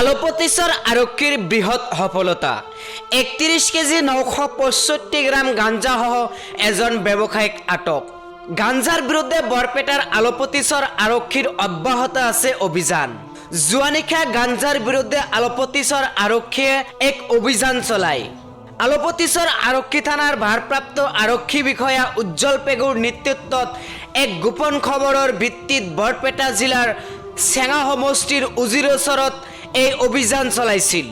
আলোপতিছৰ আৰক্ষীৰ বৃহৎ সফলতা ৩১ কেজি ৯৬৫ গ্ৰাম গাঞ্জাসহ এজন ব্যৱসায়িক আটক গাঞ্জাৰ বিৰুদ্ধে বৰপেটাৰ আলোপতিছৰ আৰক্ষীৰ অব্যাহত আছে অভিযান যোৱা নিশা গাঞ্জাৰ বিৰুদ্ধে আলোপতিছৰ আৰক্ষীয়ে এক অভিযান চলায় আলোপতিছৰ আৰক্ষী থানাৰ ভাৰপ্ৰাপ্ত আৰক্ষী বিষয়া উজ্জ্বল পেগুৰ নেতৃত্বত এক গোপন খবৰৰ ভিত্তিত বৰপেটা জিলাৰ চেঙা সমষ্টিৰ উজিৰ ওচৰত এই অভিযান চলাইছিল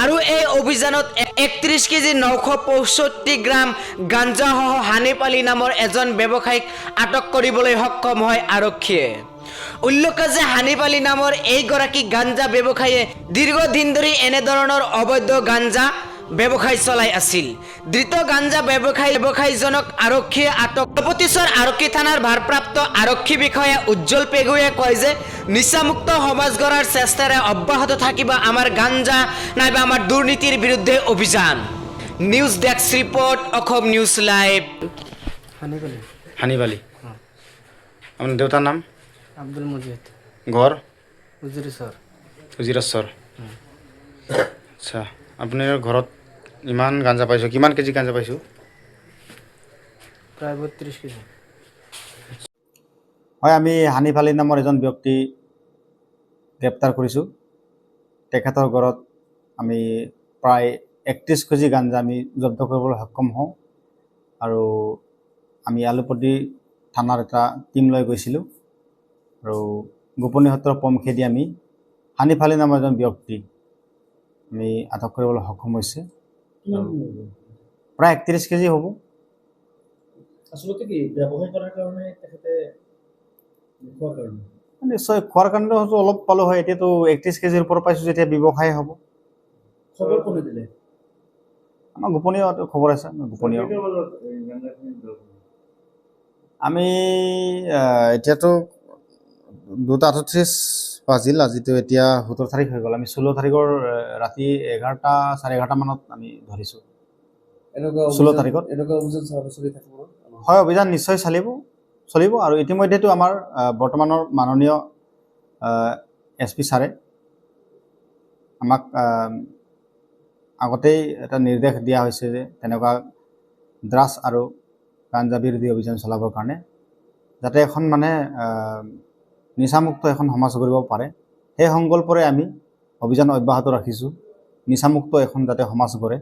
আৰু এই অভিযানত ৩১ কেজি ৯৬৫ গ্ৰাম গাঞ্জাসহ হানিপালি নামৰ এজন ব্যৱসায়িক আটক কৰিবলৈ সক্ষম হয় আৰক্ষীয়ে উল্লেখ্য যে হানিপালি নামৰ এইগৰাকী গাঞ্জা ব্যৱসায়ীয়ে দীৰ্ঘদিন ধৰি এনেধৰণৰ অবৈধ গাঞ্জা ব্যৱসায় চলাই আছিল ধৃত গাঞ্জা ব্যৱসায়ীজনক আৰক্ষীয়ে আটক আলোপতিছৰ আৰক্ষী থানাৰ ভাৰপ্ৰাপ্ত আৰক্ষী বিষয়া উজ্জ্বল পেগুৱে কয় যে নিচামুক্ত সমাজ গঢ়াৰ চেষ্টাৰে অব্যাহত থাকিব আমাৰ গাঞ্জা নাইবা আমাৰ দুৰ্নীতিৰ বিৰুদ্ধে অভিযান news desk report Assam news live হানিপালি আপোনাৰ দেউতাৰ নাম আব্দুল মজিদ ঘৰ উজিৰেশ্বৰ আচ্ছা আপোনাৰ ঘৰত ইমান গাঞ্জা পাইছোঁ কিমান কেজি গাঞ্জা পাইছোঁ প্ৰায় ৩২ কেজি হয় আমি হানিপালি নামৰ এজন ব্যক্তি গ্ৰেপ্তাৰ কৰিছোঁ তেখেতৰ ঘৰত আমি প্ৰায় ৩১ কেজি গাঞ্জা আমি জব্দ কৰিবলৈ সক্ষম হওঁ আৰু আমি আলুপতি থানাৰ এটা টিম লৈ গৈছিলোঁ আৰু গোপনীয় সূত্ৰৰ পমখেদি আমি হানিপালি নামৰ এজন ব্যক্তি আমি আটক কৰিবলৈ সক্ষম হৈছে প্ৰায় ৩১ কেজি হ'ব আচলতে কি ব্যৱসায় কৰাৰ কাৰণে তেখেতে খোৱাৰ কাৰণে নিশ্চয় খোৱাৰ কাৰণে হয়তো অলপ পালোঁ হয় এতিয়াতো ৩১ কেজিৰ ওপৰত পাইছোঁ যেতিয়া ব্যৱসায় হ'ব খবৰ কোনে দিলে আমাৰ গোপনীয় খবৰ আছে গোপনীয় আমি এতিয়াতো 2:38 বাজিল আজিতো এতিয়া 17 তাৰিখ হৈ গ'ল আমি 16 তাৰিখৰ ৰাতি 11টা 11:30 মানত আমি ধৰিছোঁ এনেকুৱা 16 তাৰিখত এনেকুৱা অভিযান চলি থাকিব হয় অভিযান নিশ্চয় চলিব আৰু ইতিমধ্যেতো আমাৰ বৰ্তমানৰ মাননীয় SP ছাৰে আমাক আগতেই এটা নিৰ্দেশ দিয়া হৈছে যে তেনেকুৱা ড্ৰাগছ আৰু গাঞ্জা বিৰোধী অভিযান চলাবৰ কাৰণে যাতে এখন মানে নিচামুক্ত এখন সমাজ গঢ়িব পাৰে সেই সংকল্পৰে আমি অভিযান অব্যাহত ৰাখিছোঁ নিচামুক্ত এখন যাতে সমাজ গঢ়ে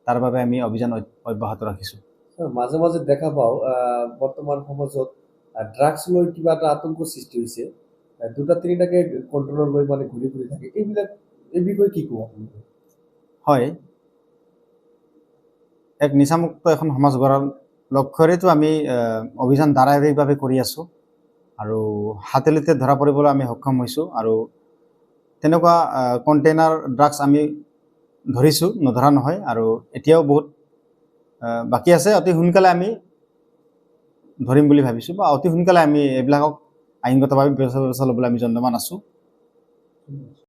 তাৰ বাবে আমি অভিযান অব্যাহত ৰাখিছোঁ মাজে মাজে দেখা পাওঁ বৰ্তমান সমাজত ড্ৰাগছ লৈ কিবা এটা আতংক সৃষ্টি হৈছে দুটা তিনিটাকে কণ্ট্ৰল লৈ মানে ঘূৰি ফুৰি থাকে এই বিষয়ে কি ক'ব হয় এক নিচামুক্ত এখন সমাজ গঢ়াৰ লক্ষ্যৰেতো আমি অভিযান ধাৰাবাহিকভাৱে কৰি আছোঁ আৰু হাতেলিতে ধৰা পৰিবলৈ আমি সক্ষম হৈছোঁ আৰু তেনেকুৱা কণ্টেইনাৰ ড্ৰাগছ আমি ধৰিছোঁ নধৰা নহয় আৰু এতিয়াও বহুত বাকী আছে অতি সোনকালে আমি ধৰিম বুলি ভাবিছোঁ বা অতি সোনকালে আমি এইবিলাকক আইনগতভাৱে ব্যৱস্থা ল'বলৈ আমি যত্নৱান আছোঁ